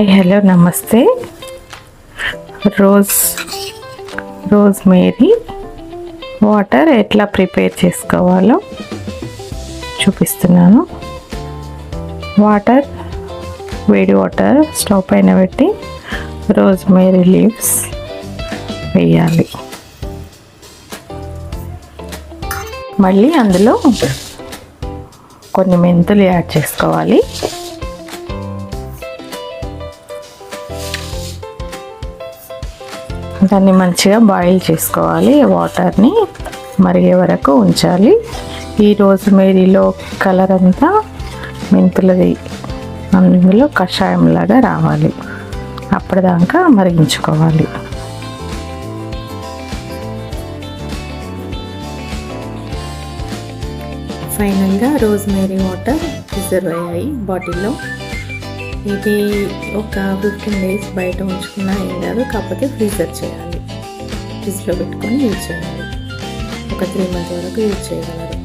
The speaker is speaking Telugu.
హలో నమస్తే. రోజ్మేరీ వాటర్ ఎట్లా ప్రిపేర్ చేసుకోవాలో చూపిస్తున్నాను. వేడి వాటర్ స్టవ్ పైన పెట్టి రోజ్మేరీ లీవ్స్ వేయాలి. మళ్ళీ అందులో కొన్ని మెంతులు యాడ్ చేసుకోవాలి. దాన్ని మంచిగా బాయిల్ చేసుకోవాలి. వాటర్ని మరిగే వరకు ఉంచాలి. ఈ రోజ్మేరీలో కలర్ అంతా మెంతులది అందులో కషాయంలాగా రావాలి. అప్పటిదాకా మరిగించుకోవాలి. ఫైనల్గా రోజ్మేరీ వాటర్ ప్రిజర్వ్ అయ్యాయి బాటిల్లో. ఇది ఒక 15 days బయట ఉంచుకున్నా ఏం కాదు, కాకపోతే ఫ్రీజర్ చేయాలి. ఫ్రిడ్జ్లో పెట్టుకొని యూజ్ చేయాలి. ఒక 3 months వరకు యూజ్ చేయగలరు.